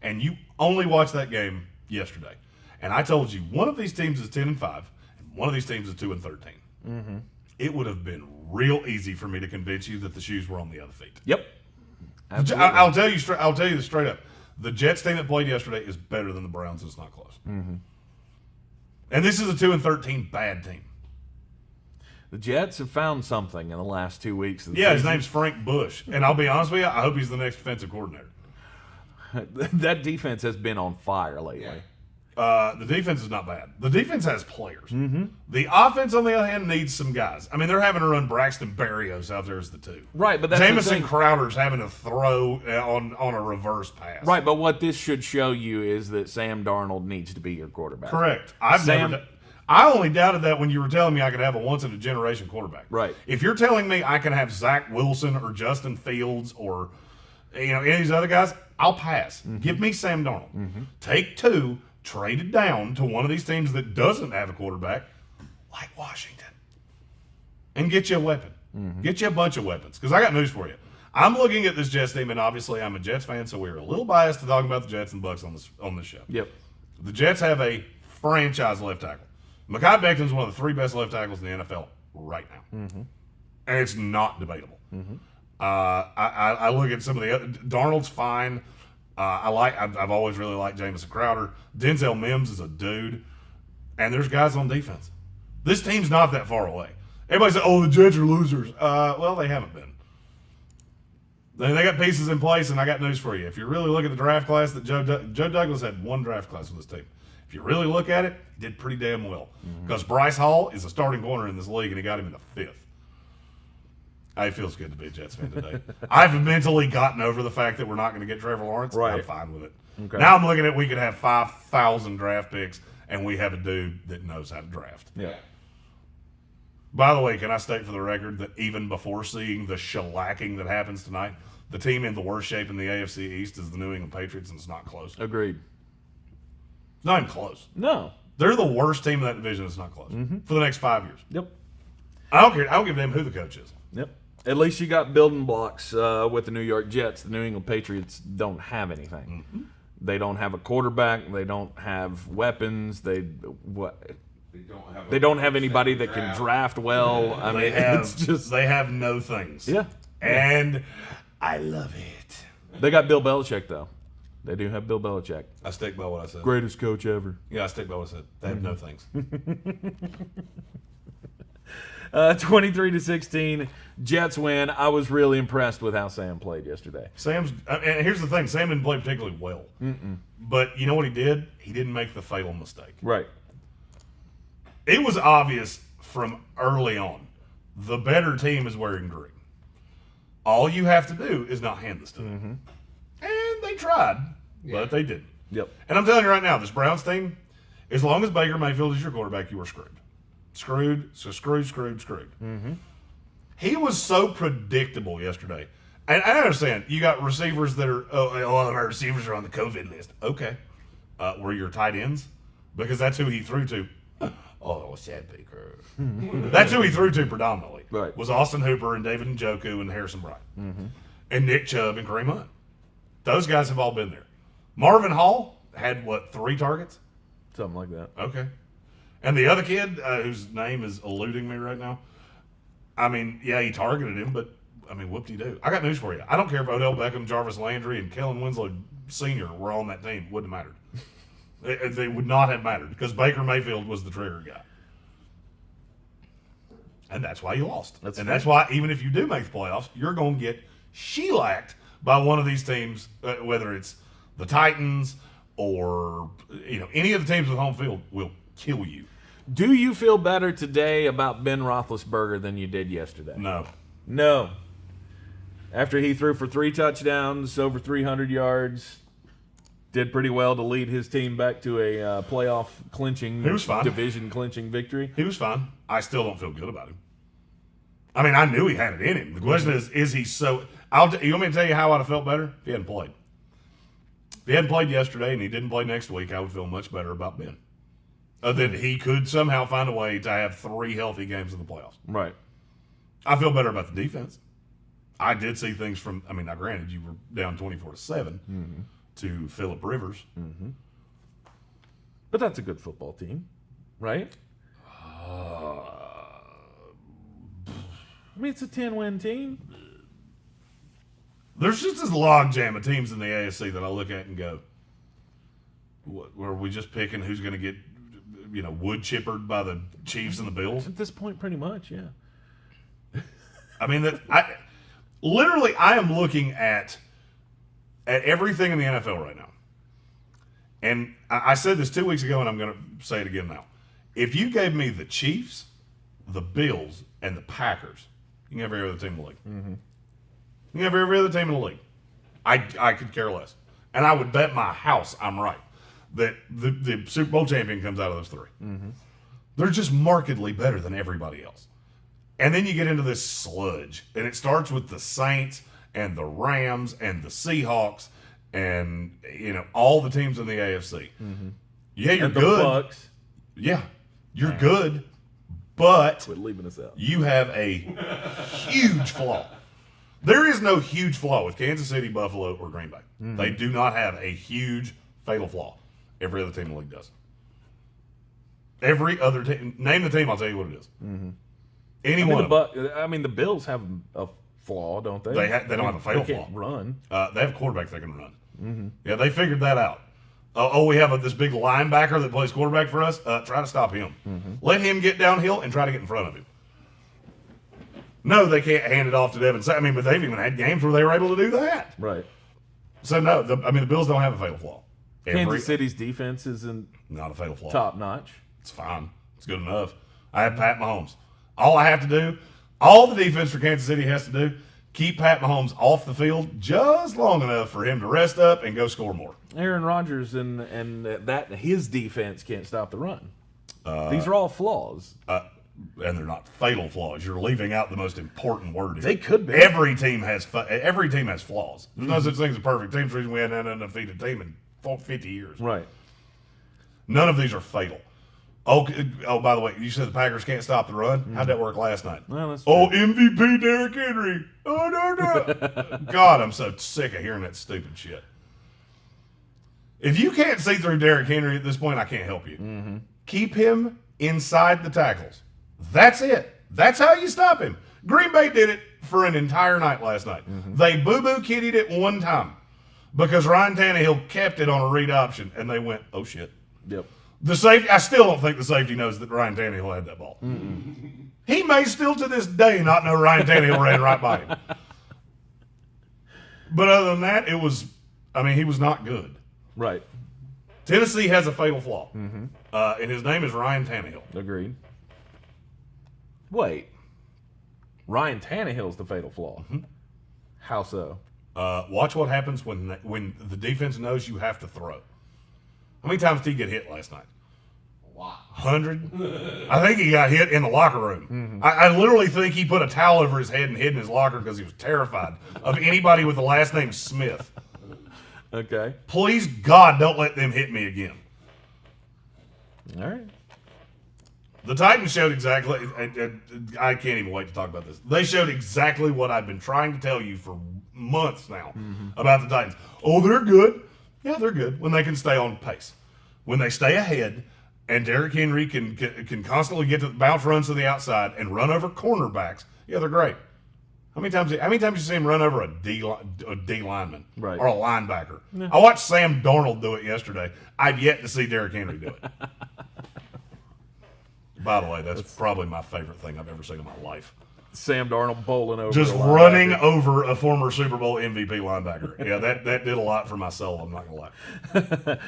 and you only watched that game yesterday, and I told you one of these teams is 10-5, and one of these teams is 2-13, it would have been real easy for me to convince you that the shoes were on the other feet. Yep. Absolutely. I'll tell you this straight up. The Jets team that played yesterday is better than the Browns. It's not close. Mm-hmm. And this is a 2-13 bad team. The Jets have found something in the last 2 weeks. Of the Yeah, his season. name's Frank Bush. And I'll be honest with you, I hope he's the next defensive coordinator. That defense has been on fire lately. Yeah. The defense is not bad. The defense has players. Mm-hmm. The offense, on the other hand, needs some guys. I mean, they're having to run Braxton Berrios out there as the 2. Right, but that's the Jamison thing. Crowder's having to throw on a reverse pass. Right, but what this should show you is that Sam Darnold needs to be your quarterback. Correct. I only doubted that when you were telling me I could have a once-in-a-generation quarterback. Right. If you're telling me I can have Zach Wilson or Justin Fields or any of these other guys, I'll pass. Mm-hmm. Give me Sam Darnold. Take 2, trade it down to one of these teams that doesn't have a quarterback, like Washington, and get you a weapon. Get you a bunch of weapons. Because I got news for you. I'm looking at this Jets team, and obviously I'm a Jets fan, so we're a little biased to talking about the Jets and Bucks on this show. Yep. The Jets have a franchise left tackle. Mekhi Becton's one of the 3 best left tackles in the NFL right now. And it's not debatable. I look at some of the other. Darnold's fine. I've always really liked Jamison Crowder. Denzel Mims is a dude. And there's guys on defense. This team's not that far away. Everybody said, oh, the Jets are losers. Well, they haven't been. They got pieces in place, and I got news for you. If you really look at the draft class, that Joe Douglas had 1 draft class with this team. If you really look at it, he did pretty damn well. Because Bryce Hall is a starting corner in this league, and he got him in the 5th. It feels good to be a Jets fan today. I've mentally gotten over the fact that we're not going to get Trevor Lawrence. Right. I'm fine with it. Okay. Now I'm looking at we could have 5,000 draft picks, and we have a dude that knows how to draft. Yeah. By the way, can I state for the record that even before seeing the shellacking that happens tonight, the team in the worst shape in the AFC East is the New England Patriots, and it's not close. Agreed. It's not even close. No. They're the worst team in that division. It's not close for the next 5 years. Yep. I don't care. I don't give a damn who the coach is. Yep. At least you got building blocks with the New York Jets. The New England Patriots don't have anything. They don't have a quarterback. They don't have weapons. They don't have anybody that can draft well. I mean, it's just they have no things. yeah. And I love it. They got Bill Belichick though. They do have Bill Belichick, I stick by what I said. greatest coach ever. Yeah, I stick by what I said. They have no things. 23-16, Jets win. I was really impressed with how Sam played yesterday. And here's the thing: Sam didn't play particularly well. But you know what he did? He didn't make the fatal mistake. Right. It was obvious from early on The better team is wearing green. All you have to do is not hand this to them. And they tried, but they didn't. Yep. And I'm telling you right now, this Browns team, as long as Baker Mayfield is your quarterback, you are screwed. Screwed. He was so predictable yesterday. And I understand, you got receivers that are, all of our receivers are on the COVID list. Okay. Were your tight ends? Because that's who he threw to. Oh, sad Baker. That's who he threw to predominantly. Right. Was Austin Hooper and David Njoku and Harrison Bryant. And Nick Chubb and Kareem Hunt. Those guys have all been there. Marvin Hall had, 3 targets? Something like that. Okay. And the other kid, whose name is eluding me right now, I mean, yeah, he targeted him, but, I mean, whoop-de-doo. I got news for you. I don't care if Odell Beckham, Jarvis Landry, and Kellen Winslow Sr. were on that team. It wouldn't have mattered. They would not have mattered because Baker Mayfield was the trigger guy. And that's why you lost. That's why, even if you do make the playoffs, you're going to get shellacked by one of these teams, whether it's the Titans or any of the teams with home field will kill you. Do you feel better today about Ben Roethlisberger than you did yesterday? No. After he threw for 3 touchdowns, over 300 yards, did pretty well to lead his team back to a playoff clinching, division clinching victory. He was fine. I still don't feel good about him. I mean, I knew he had it in him. The question is he so... you want me to tell you how I'd have felt better? If he hadn't played. If he hadn't played yesterday and he didn't play next week, I would feel much better about Ben. That he could somehow find a way to have 3 healthy games in the playoffs. Right. I feel better about the defense. I did see things from... I mean, now granted, you were down 24-7 to Phillip Rivers. But that's a good football team, right? I mean, it's a 10-win team. There's just this logjam of teams in the AFC that I look at and go, were we just picking who's going to get, wood chippered by the Chiefs and the Bills? At this point, pretty much, yeah. I mean, I am looking at everything in the NFL right now. And I said this 2 weeks ago, and I'm going to say it again now. If you gave me the Chiefs, the Bills, and the Packers, you can have every other team in the league. You can have every other team in the league. I could care less. And I would bet my house I'm right that the Super Bowl champion comes out of those 3. They're just markedly better than everybody else. And then you get into this sludge. And it starts with the Saints and the Rams and the Seahawks and, all the teams in the AFC. Yeah, you're and the good. Bucks. Yeah, you're good. But Quit leaving us out. you have a huge flaw. There is no huge flaw with Kansas City, Buffalo, or Green Bay. They do not have a huge fatal flaw. Every other team in the league does. Every other team. Name the team, I'll tell you what it is. Any one of them. I mean, the Bills have a flaw, don't they? They don't have a fatal they can't flaw. Run. They have a quarterback that can run. Yeah, they figured that out. We have this big linebacker that plays quarterback for us. Try to stop him. Let him get downhill and try to get in front of him. No, they can't hand it off to Devin. I mean, but they've even had games where they were able to do that. Right. So, no, the Bills don't have a fatal flaw. Kansas City's defense isn't not a fatal flaw. top notch. It's fine. It's good enough. I have Pat Mahomes. All I have to do, all the defense for Kansas City has to do, keep Pat Mahomes off the field just long enough for him to rest up and go score more. Aaron Rodgers and his defense can't stop the run. These are all flaws. And they're not fatal flaws. You're leaving out the most important word here. They could be. Every team has flaws. There's no such thing as a perfect team. It's the reason we hadn't had an undefeated team in 50 years. Right. None of these are fatal. Oh, by the way, you said the Packers can't stop the run. How'd that work last night? Well, that's true. Oh, MVP Derrick Henry. Oh, no. God, I'm so sick of hearing that stupid shit. If you can't see through Derrick Henry at this point, I can't help you. Keep him inside the tackles. That's it. That's how you stop him. Green Bay did it for an entire night last night. They boo-boo kittied it one time because Ryan Tannehill kept it on a read option, and they went, oh, shit. Yep. The safety, I still don't think the safety knows that Ryan Tannehill had that ball. He may still to this day not know Ryan Tannehill ran right by him. But other than that, he was not good. Right. Tennessee has a fatal flaw, and his name is Ryan Tannehill. Agreed. Wait. Ryan Tannehill's the fatal flaw. Mm-hmm. How so? Watch what happens when the defense knows you have to throw. How many times did he get hit last night? A lot. 100? I think he got hit in the locker room. Mm-hmm. I literally think he put a towel over his head and hid in his locker because he was terrified of anybody with the last name Smith. Okay. Please, God, don't let them hit me again. All right. The Titans showed exactly. I can't even wait to talk about this. They showed exactly what I've been trying to tell you for months now about the Titans. Oh, they're good. Yeah, they're good when they can stay on pace. When they stay ahead, and Derrick Henry can constantly get to bounce runs to the outside and run over cornerbacks. Yeah, they're great. How many times you see him run over a D lineman Right. or a linebacker? Yeah. I watched Sam Darnold do it yesterday. I've yet to see Derrick Henry do it. By the way, that's probably my favorite thing I've ever seen in my life. Sam Darnold bowling over. Just a linebacker. running over a former Super Bowl MVP linebacker. Yeah, that did a lot for my soul, I'm not going to lie.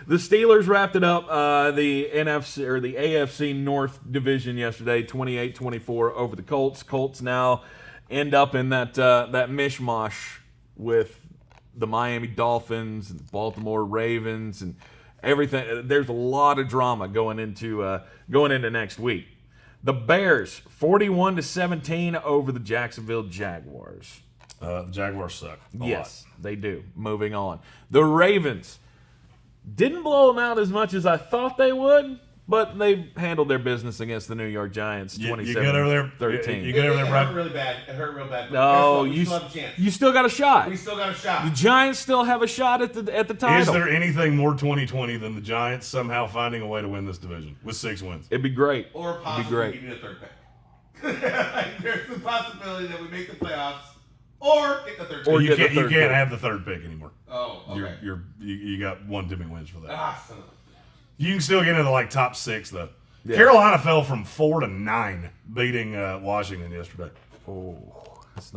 The Steelers wrapped it up, the NFC or the AFC North division yesterday, 28-24 over the Colts. Colts now end up in that mishmash with the Miami Dolphins and the Baltimore Ravens and everything. There's a lot of drama going into next week. The Bears 41-17 over the Jacksonville Jaguars. The Jaguars suck. Yes, they do. Moving on. The Ravens didn't blow them out as much as I thought they would, but they handled their business against the New York Giants 27-13. You get over there. You get over there, It Brian. hurt really bad. It hurt real bad. No, we still have a chance. you still got a shot. We still got a shot. The Giants still have a shot at the title. Is there anything more 2020 than the Giants somehow finding a way to win this division with 6 wins? It'd be great. Or It'd be possibly great. getting a third pick. There's the possibility that we make the playoffs or get the third Or pick. You get the can't third pick. have the third pick anymore. Oh, okay. You got one too many wins for that. Son of a- You can still get into like top 6 though. Yeah. Carolina fell from 4 to 9, beating Washington yesterday. Oh, it's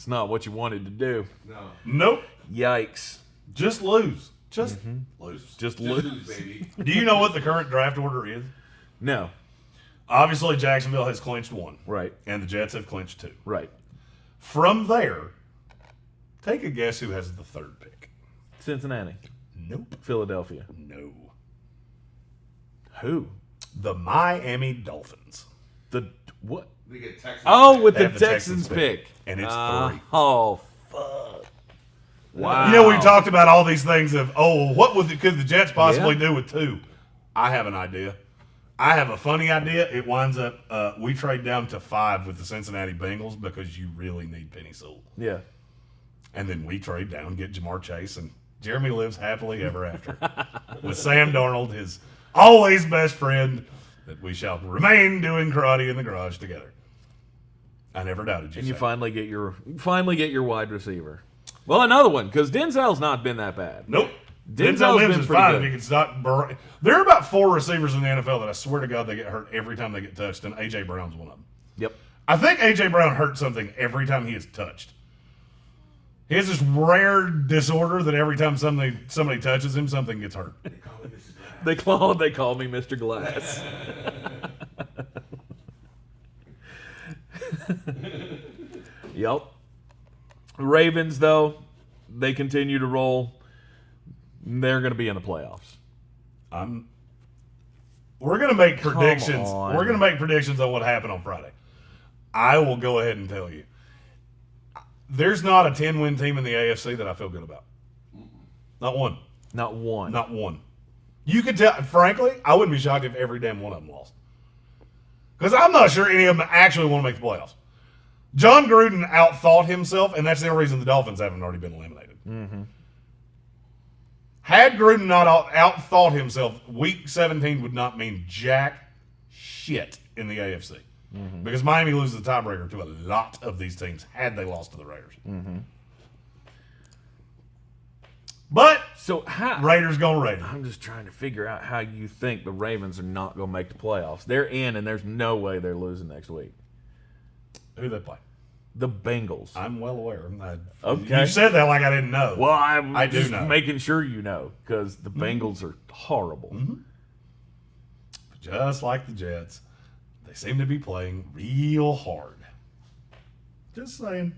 not what you wanted to do. No. Nope. Yikes. Just lose. Just lose. Just Just lose. lose, baby. Do you know what the current draft order is? No. Obviously, Jacksonville has clinched 1. Right. And the Jets have clinched 2. Right. From there, take a guess who has the 3rd pick. Cincinnati. Nope. Philadelphia. No. Who? The Miami Dolphins. The what? We get Texas. Oh, with They the have the Texans Texans pick. and it's 3. Oh, fuck. Wow. You know, we talked about all these things of, what could the Jets possibly do with 2? I have an idea. I have a funny idea. It winds up, we trade down to 5 with the Cincinnati Bengals because you really need Penny Sewell. Yeah. And then we trade down, get Jamar Chase, and Jeremy lives happily ever after. With Sam Darnold, his always best friend, that we shall remain doing karate in the garage together. I never doubted you. And you Sam. finally get your wide receiver. Well, another one, because Denzel's not been that bad. Nope. Denzel's Denzel been Mims is pretty fine good. if he can stop. There are about 4 receivers in the NFL that I swear to God they get hurt every time they get touched, and A.J. Brown's one of them. Yep. I think A.J. Brown hurts something every time he is touched. He has this rare disorder that every time somebody touches him, something gets hurt. They call me Mr. Glass. Yep. Ravens, though, they continue to roll. They're going to be in the playoffs. We're going to make predictions. on. We're going to make predictions on what happened on Friday. I will go ahead and tell you. There's not a 10-win team in the AFC that I feel good about. Not one. Not one. Not one. You could tell, frankly, I wouldn't be shocked if every damn one of them lost. Because I'm not sure any of them actually want to make the playoffs. John Gruden outthought himself, and that's the only reason the Dolphins haven't already been eliminated. Mm-hmm. Had Gruden not outthought himself, Week 17 would not mean jack shit in the AFC. Mm-hmm. Because Miami loses the tiebreaker to a lot of these teams had they lost to the Raiders. Mm-hmm. But So how? Raiders gonna Raiders. I'm just trying to figure out how you think the Ravens are not going to make the playoffs. They're in, and there's no way they're losing next week. Who they play? The Bengals. I'm well aware. Okay. You said that like I didn't know. Well, I'm I do just know. making sure you know because the Bengals are horrible. Just like the Jets, They seem to be playing real hard. Just saying.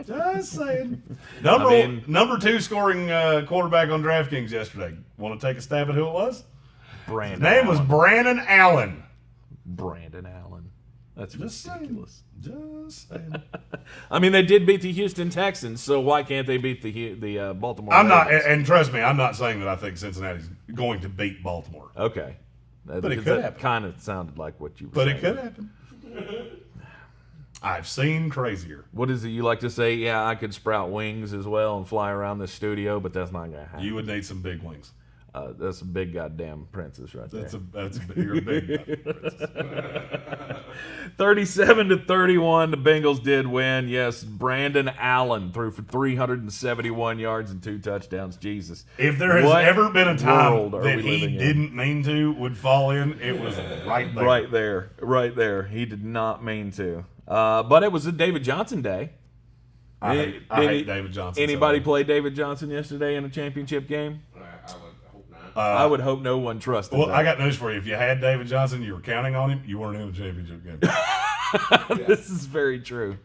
Just saying. Number 2 scoring quarterback on DraftKings yesterday. Want to take a stab at who it was? Brandon. His name was Brandon Allen. Brandon Allen. That's Just ridiculous. Just saying. I mean, they did beat the Houston Texans, so why can't they beat the Baltimore? I'm not, Ravens? and trust me, I'm not saying that I think Cincinnati's going to beat Baltimore. Okay. But it could happen. Kind of sounded like what you were But saying. it could happen. I've seen crazier. What is it you like to say? Yeah, I could sprout wings as well and fly around this studio, but that's not going to happen. You would need some big wings. That's a big goddamn princess right there. You're a big guy. 37-31, the Bengals did win. Yes, Brandon Allen threw for 371 yards and 2 touchdowns. Jesus. If there has What ever been a time world are that we he living in? didn't mean to would fall in, it was right there. Right there. He did not mean to. But it was a David Johnson day. I hate David Johnson. Anybody so play David Johnson yesterday in a championship game? I would hope not. I would hope no one trusted Well, that. I got news for you. If you had David Johnson, you were counting on him, you weren't in a championship game. This is very true.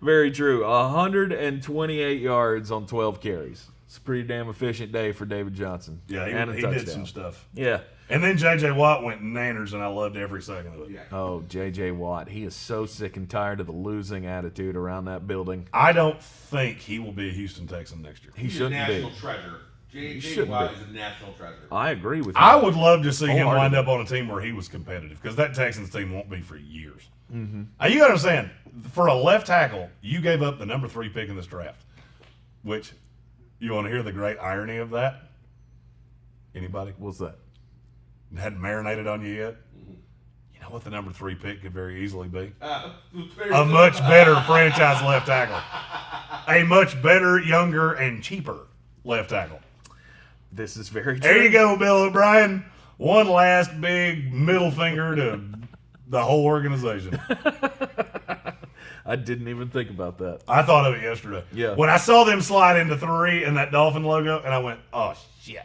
Very true. 128 yards on 12 carries. It's a pretty damn efficient day for David Johnson. Yeah, And a he did touchdown. some stuff. Yeah. And then J.J. Watt went nanners, and I loved every second of it. Yeah. Oh, J.J. Watt. He is so sick and tired of the losing attitude around that building. I don't think he will be a Houston Texan next year. He He's a shouldn't national be. treasure. J.J. shouldn't Watt be. is a national treasure. I agree with you. I would love to see him Wholeheartedly. wind up on a team where he was competitive, because that Texans team won't be for years. Mm-hmm. Now, you got to understand, for a left tackle, you gave up the number 3 pick in this draft, which, you want to hear the great irony of that? Anybody? What's that? Hadn't marinated on you yet? You know what the number 3 pick could very easily be? Very A much better franchise left tackle. A much better, younger, and cheaper left tackle. This is very true. There you go, Bill O'Brien. One last big middle finger to the whole organization. I didn't even think about that. I thought of it yesterday. Yeah. When I saw them slide into 3 and that Dolphin logo, and I went, oh, shit.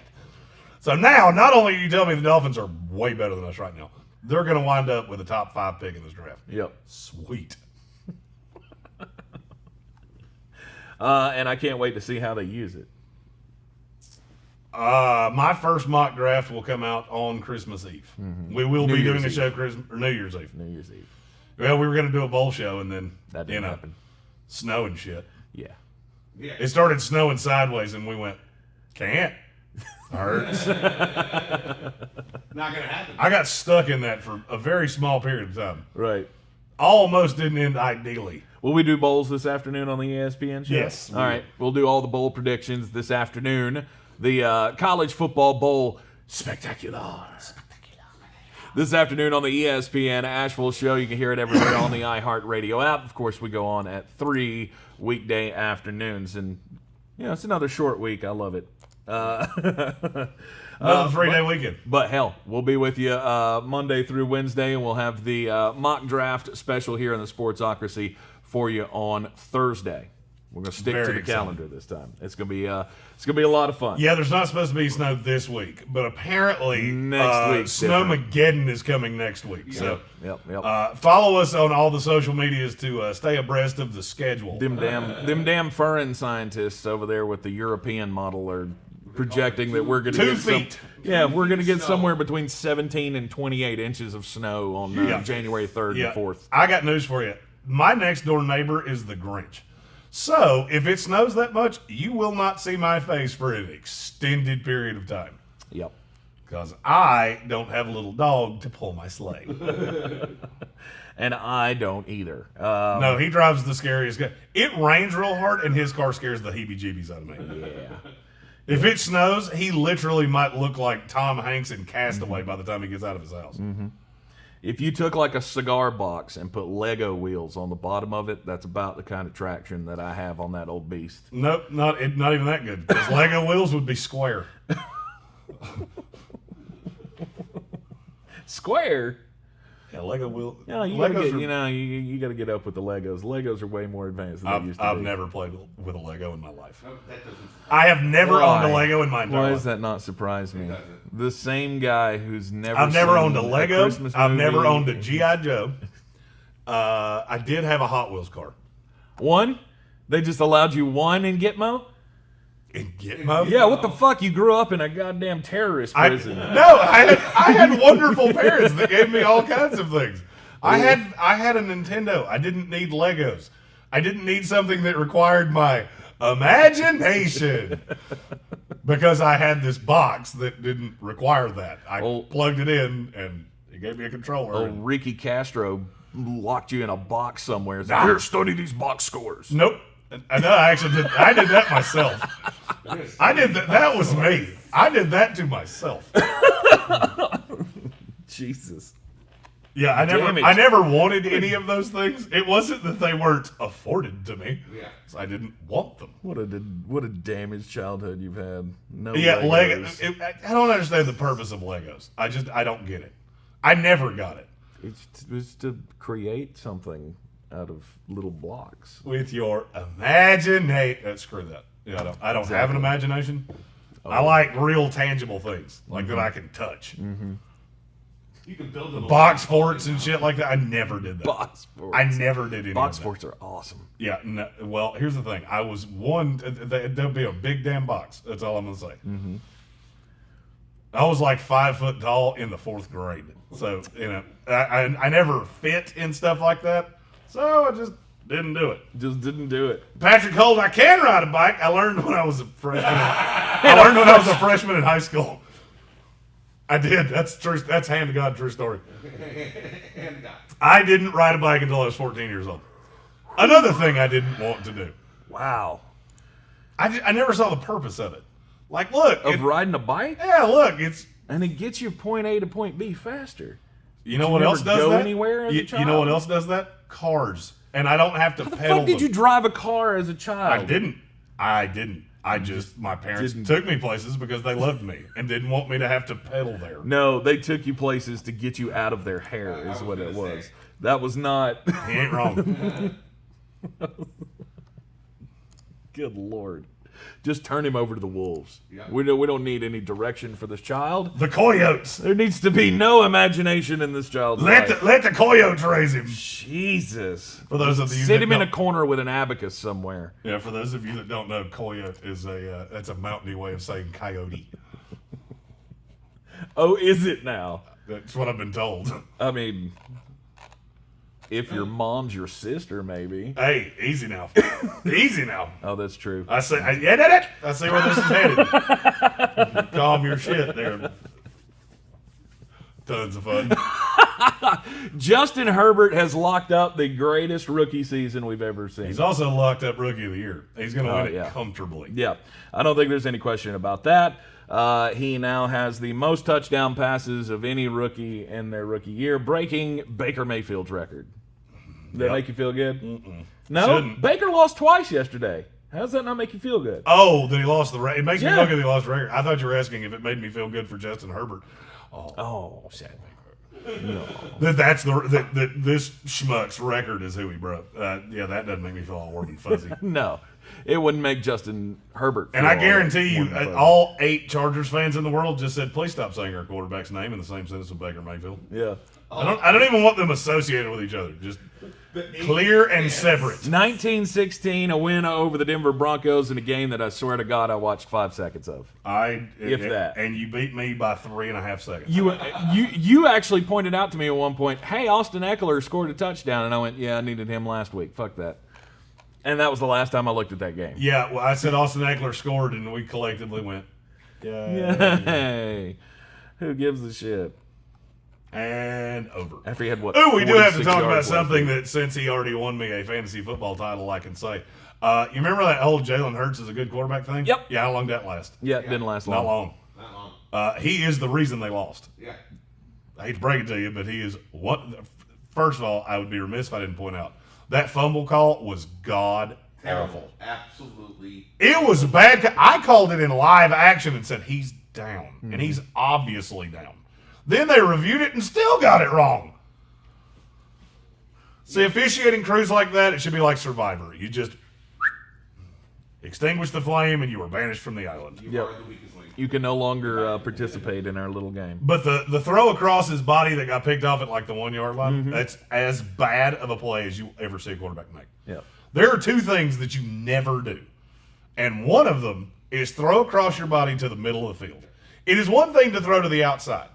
So now, not only do you tell me the Dolphins are way better than us right now, they're going to wind up with a top 5 pick in this draft. Yep. Sweet. And I can't wait to see how they use it. My first mock draft will come out on Christmas Eve. We will New be Year's doing a Eve. show New Year's Eve. New Year's Eve. Well, we were going to do a bowl show, and then, That didn't happen. snow and shit. Yeah. Yeah. It started snowing sideways, and we went, can't. Hurts. Not gonna happen. I got stuck in that for a very small period of time. Right. Almost didn't end ideally. Will we do bowls this afternoon on the ESPN show? Yes, we All right. We'll do all the bowl predictions this afternoon. The College Football Bowl Spectacular. This afternoon on the ESPN Asheville show. You can hear it everywhere on the iHeartRadio app. Of course, we go on at 3 weekday afternoons. And, you know, it's another short week. I love it. Another 3-day weekend. But hell, we'll be with you Monday through Wednesday, and we'll have the mock draft special here in the Sportsocracy for you on Thursday. We're gonna stick Very to the exciting. calendar this time. It's gonna be a lot of fun. Yeah, there's not supposed to be snow this week, but apparently Next week's Snowmageddon is coming next week. So Yep. follow us on all the social medias to stay abreast of the schedule. Them damn foreign scientists over there with the European model are projecting that we're gonna 2 get feet. we're gonna get Snow. somewhere between 17 and 28 inches of snow on Yeah. January 3rd Yeah, and 4th. I got news for you. My next door neighbor is the Grinch. So if it snows that much, you will not see my face for an extended period of time. Yep. Because I don't have a little dog to pull my sleigh. And I don't either. No, he drives the scariest guy. It rains real hard, and his car scares the heebie-jeebies out of me. Yeah. If it snows, he literally might look like Tom Hanks in Castaway by the time he gets out of his house. If you took like a cigar box and put Lego wheels on the bottom of it, that's about the kind of traction that I have on that old beast. Nope, not even that good. Because Lego wheels would be square. Square? Yeah, Lego will. Yeah, you gotta get up with the Legos. Legos are way more advanced than they used to I've be. never played with a Lego in my life. No, that doesn't. I have never Why? owned a Lego in my entire Why life. does that not surprise me? doesn't. The same guy who's never. I've never seen owned a Lego. Christmas I've never movie. owned a G.I. Joe. I did have a Hot Wheels car. One? They just allowed you one in Gitmo? In Gitmo? Yeah, what the fuck? You grew up in a goddamn terrorist prison. I had wonderful parents that gave me all kinds of things. I had a Nintendo. I didn't need Legos. I didn't need something that required my imagination. Because I had this box that didn't require that. I plugged it in and it gave me a controller. Old Ricky Castro locked you in a box somewhere. It's like, here, study these box scores. Nope. I know. I actually did. I did that myself. I did that. That was me. I did that to myself. Jesus. Yeah, I never wanted any of those things. It wasn't that they weren't afforded to me. Yeah. I didn't want them. What a damaged childhood you've had. No Yeah, Legos. I don't understand the purpose of Legos. I don't get it. I never got it. It was to create something out of little blocks. With your imagination. Screw that. Yeah, I don't have an imagination. I like real tangible things, like that I can touch. Mm-hmm. You can build them Box forts and shit like that. I never did that. Box forts. I never did any Box of that. forts are awesome. Yeah. No, well, here's the thing. I was one. There'll be a big damn box. That's all I'm gonna say. Mm-hmm. I was like 5 foot tall in the 4th grade, so I never fit in stuff like that. So I just didn't do it. Just didn't do it. Patrick Holt, I can ride a bike. I learned when I was a freshman. I learned when I was a freshman in high school. I did. That's true. That's hand to God true story. and God. I didn't ride a bike until I was 14 years old. Another thing I didn't want to do. Wow. I never saw the purpose of it. Like, look. Of riding a bike? Yeah, look. It's. And it gets you point A to point B faster. You know Did what you else never does go that? anywhere as a You know what child? else does that? Cars. And I don't have to How the pedal fuck did them. you drive a car as a child? I didn't. My parents took me places because they loved me and didn't want me to have to pedal there. No, they took you places to get you out of their hair, is what it was. say. That was not. He ain't wrong. Good Lord. Just turn him over to the wolves. Yeah. We don't need any direction for this child. The coyotes. There needs to be no imagination in this child's life. Let the coyotes raise him. Jesus. For those of you Sit that him in a don't- corner with an abacus somewhere. Yeah, for those of you that don't know, coyote is that's a mountainy way of saying coyote. Oh, is it now? That's what I've been told. I mean, if your mom's your sister, maybe. Hey, easy now. Easy now. Oh, that's true. I see where this is headed. Calm your shit there. Tons of fun. Justin Herbert has locked up the greatest rookie season we've ever seen. He's also locked up Rookie of the Year. He's going to win it yeah. comfortably. Yeah, I don't think there's any question about that. He now has the most touchdown passes of any rookie in their rookie year, breaking Baker Mayfield's record. Does that make you feel good? No? Shouldn't. Baker lost twice yesterday. How does that not make you feel good? Oh, that he lost the record. It makes me Yeah. feel good that he lost the record. I thought you were asking if it made me feel good for Justin Herbert. Oh, sad Baker. No. That this schmuck's record is who he broke. Yeah, that doesn't make me feel all warm and fuzzy. No. It wouldn't make Justin Herbert feel And I all guarantee you, warm and fuzzy. all 8 Chargers fans in the world just said, "Please stop saying our quarterback's name in the same sentence with Baker Mayfield." Yeah. I don't even want them associated with each other. Just clear and separate. 1916, a win over the Denver Broncos in a game that I swear to God I watched 5 seconds of. If that. And you beat me by 3.5 seconds. You actually pointed out to me at one point, hey, Austin Eckler scored a touchdown. And I went, yeah, I needed him last week. Fuck that. And that was the last time I looked at that game. Yeah, well, I said Austin Eckler scored, and we collectively went, Yay. Who gives a shit? and over. After he had, what, Oh, we do have to 46 talk about yards something left. that since he already won me a fantasy football title, I can say. You remember that whole Jalen Hurts is a good quarterback thing? Yep. Yeah, how long did that last? Yeah, it didn't last long. Not long. Not long. He is the reason they lost. Yeah. I hate to break it to you, but he is what. First of all, I would be remiss if I didn't point out that fumble call was god awful. Absolutely. It was bad. I called it in live action and said he's down, Mm-hmm. and he's obviously down. Then they reviewed it and still got it wrong. See, officiating crews like that, it should be like Survivor. You just extinguish the flame and you are banished from the island. You are the weakest link. You can no longer participate in our little game. But the throw across his body that got picked off at like the 1 yard line, that's as bad of a play as you ever see a quarterback make. Yep. There are two things that you never do. And one of them is throw across your body to the middle of the field. It is one thing to throw to the outside.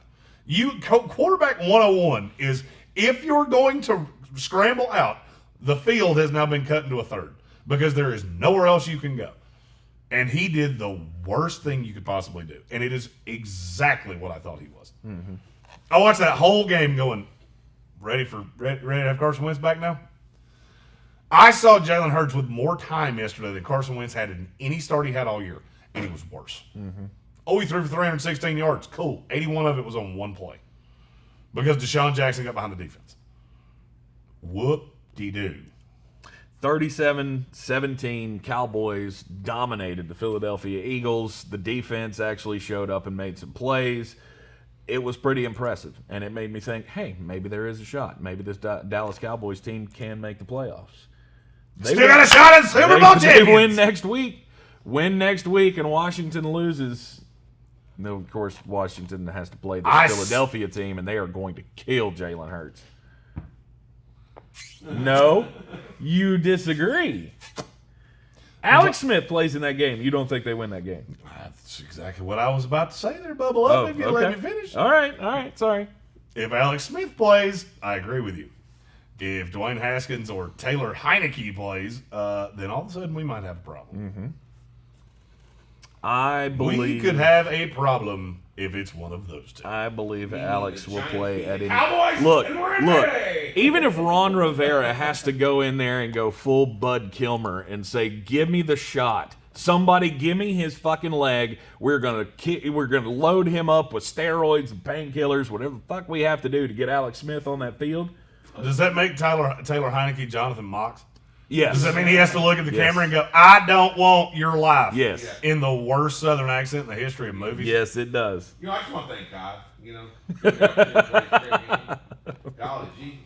Quarterback 101 is if you're going to scramble out, the field has now been cut into a third because there is nowhere else you can go. And he did the worst thing you could possibly do. And it is exactly what I thought he was. Mm-hmm. I watched that whole game going, ready to have Carson Wentz back now? I saw Jalen Hurts with more time yesterday than Carson Wentz had in any start he had all year. And he was worse. Mm-hmm. Oh, he threw for 316 yards. Cool. 81 of it was on one play. Because Deshaun Jackson got behind the defense. Whoop-de-doo. 37-17, Cowboys dominated the Philadelphia Eagles. The defense actually showed up and made some plays. It was pretty impressive, and it made me think, hey, maybe there is a shot. Maybe this Dallas Cowboys team can make the playoffs. Still got a shot at Super Bowl champions. They win next week. Win next week, and Washington loses. No, of course, Washington has to play the Philadelphia team, and they are going to kill Jalen Hurts. No, you disagree. Alex Smith plays in that game. You don't think they win that game? That's exactly what I was about to say there, Bubble Up, if you let me finish. All right, sorry. If Alex Smith plays, I agree with you. If Dwayne Haskins or Taylor Heineke plays, then all of a sudden we might have a problem. Mm-hmm. I believe we could have a problem if it's one of those two. I believe Alex will play at any. Cowboys, Look. ready. Even if Ron Rivera has to go in there and go full Bud Kilmer and say, "Give me the shot. Somebody give me his fucking leg. We're gonna load him up with steroids and painkillers, whatever the fuck we have to do to get Alex Smith on that field." Does that make Taylor Heineke Jonathan Mox? Yes. Does that mean he has to look at the camera and go, "I don't want your life"? Yes. In the worst Southern accent in the history of movies. Yes, it does. I just want to thank God. Golly, gee,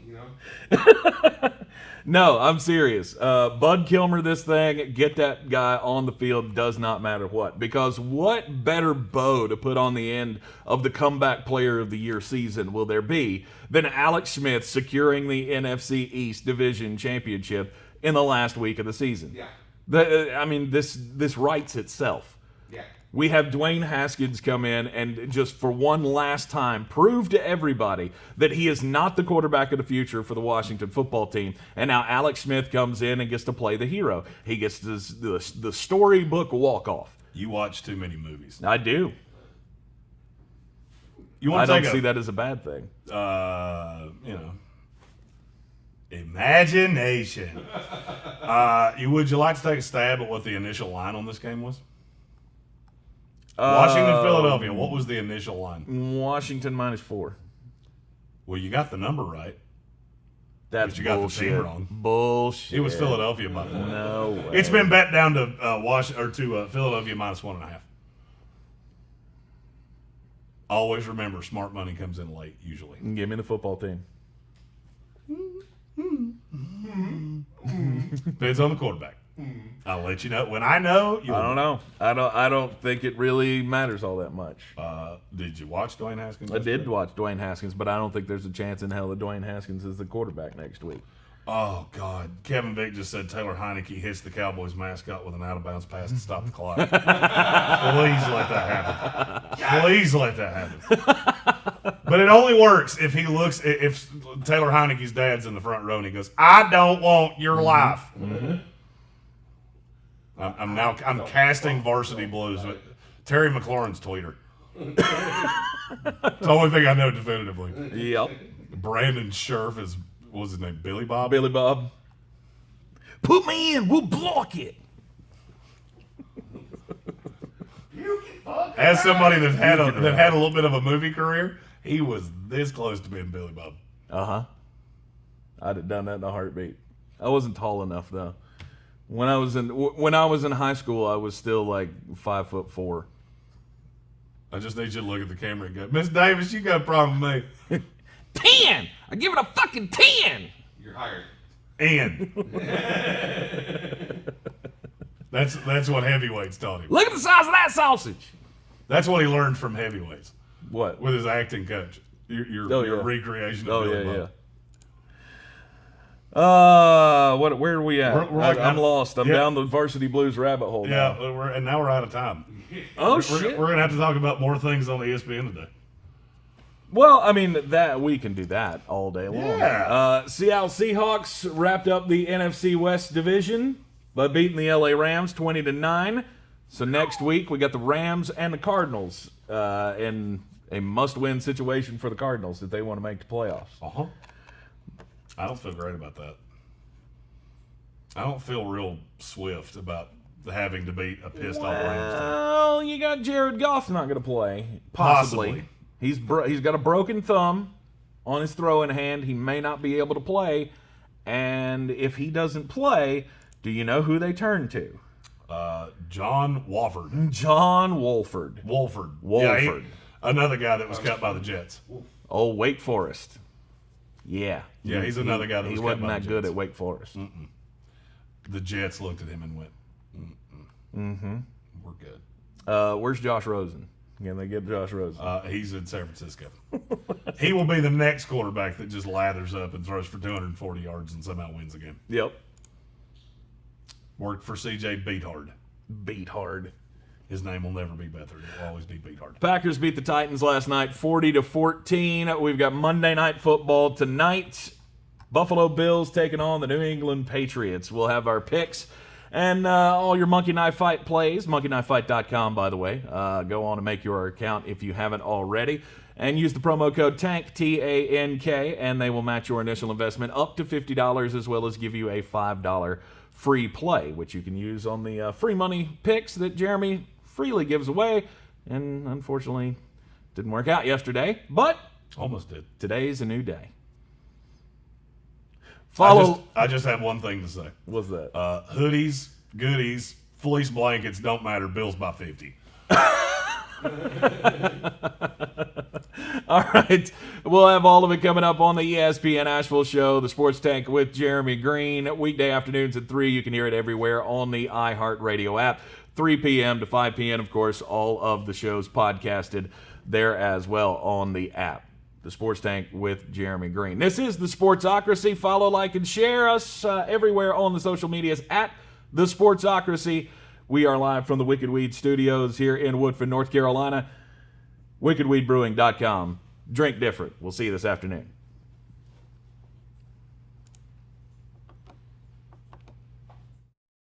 No, I'm serious. Bud Kilmer, this thing, get that guy on the field, does not matter what. Because what better bow to put on the end of the Comeback Player of the Year season will there be than Alex Smith securing the NFC East Division Championship in the last week of the season? Yeah. This writes itself. Yeah. We have Dwayne Haskins come in and just for one last time prove to everybody that he is not the quarterback of the future for the Washington football team. And now Alex Smith comes in and gets to play the hero. He gets the storybook walk-off. You watch too many movies. I do. I don't see that as a bad thing. Imagination. Would you like to take a stab at what the initial line on this game was? Washington, Philadelphia. What was the initial line? Washington -4. Well, you got the number right. That's but you got bullshit. the team wrong. Bullshit. It was Philadelphia by 4. No way. It's been bet down to Philadelphia -1.5. Always remember, smart money comes in late. Usually. Give me the football team. Depends on the quarterback. I'll let you know when I know. I don't know. I don't think it really matters all that much. Did you watch Dwayne Haskins? I did watch Dwayne Haskins, but I don't think there's a chance in hell that Dwayne Haskins is the quarterback next week. Oh, God. Kevin Vick just said Taylor Heineke hits the Cowboys mascot with an out-of-bounds pass to stop the clock. Please let that happen. Please let that happen. But it only works if if Taylor Heineke's dad's in the front row and he goes, "I don't want your life." Mm-hmm. I'm casting Varsity Blues with Terry McLaurin's tweeter. It's the only thing I know definitively. Yep. Brandon Scherf is, what was his name, Billy Bob? Billy Bob. Put me in. We'll block it. As somebody that had a little bit of a movie career, he was this close to being Billy Bob. Uh-huh. I'd have done that in a heartbeat. I wasn't tall enough though. When I was in high school, I was still like 5'4". I just need you to look at the camera and go, "Miss Davis, you got a problem with me." 10. I give it a fucking 10. You're hired. And that's what heavyweights taught him. Look at the size of that sausage. That's what he learned from heavyweights What? with his acting coach. Your Oh, yeah. recreation of Oh, Billy yeah, Bob. yeah. Where are we at? We're like- I'm lost. I'm yeah. down the varsity blues rabbit hole now. Yeah, now we're out of time. Oh, shit. We're gonna have to talk about more things on ESPN today. Well, I mean, that we can do that all day long. Yeah. Seattle Seahawks wrapped up the NFC West division by beating the LA Rams 20-9. So next week we got the Rams and the Cardinals in a must-win situation for the Cardinals if they want to make the playoffs. Uh-huh. I don't feel great about that. I don't feel real swift about having to beat a pissed off Rams team. Well, you got Jared Goff not going to play. Possibly. Possibly. He's got a broken thumb on his throwing hand. He may not be able to play. And if he doesn't play, do you know who they turn to? John Wofford. John Wolford. Wolford. Wolford. Another guy that was cut by the Jets. Oh, Wake Forest. Yeah. Yeah, he's another guy that was He cut wasn't by that the good Jets. at Wake Forest. The Jets looked at him and went, we're good. Where's Josh Rosen? Can they get Josh Rosen? He's in San Francisco. He will be the next quarterback that just lathers up and throws for 240 yards and somehow wins a game. Yep. Worked for CJ Beathard. Beat hard. His name will never be Beathard. It will always be Beathard. Packers beat the Titans last night 40-14. We've got Monday Night Football tonight. Buffalo Bills taking on the New England Patriots. We'll have our picks and all your Monkey Knife Fight plays. MonkeyKnifeFight.com, by the way. Go on and make your account if you haven't already. And use the promo code TANK, T-A-N-K, and they will match your initial investment up to $50 as well as give you a $5 free play, which you can use on the free money picks that Jeremy freely gives away. And unfortunately, didn't work out yesterday. But Almost did. today's a new day. Follow. I just have one thing to say. What's that? Hoodies, goodies, fleece blankets don't matter. Bills by 50. All right. We'll have all of it coming up on the ESPN Asheville show, the Sports Tank with Jeremy Green. Weekday afternoons at 3. You can hear it everywhere on the iHeartRadio app. 3 p.m. to 5 p.m., of course, all of the shows podcasted there as well on the app. The Sports Tank with Jeremy Green. This is the Sportsocracy. Follow, like, and share us everywhere on the social medias at the Sportsocracy. We are live from the Wicked Weed Studios here in Woodford, North Carolina. WickedWeedBrewing.com. Drink different. We'll see you this afternoon.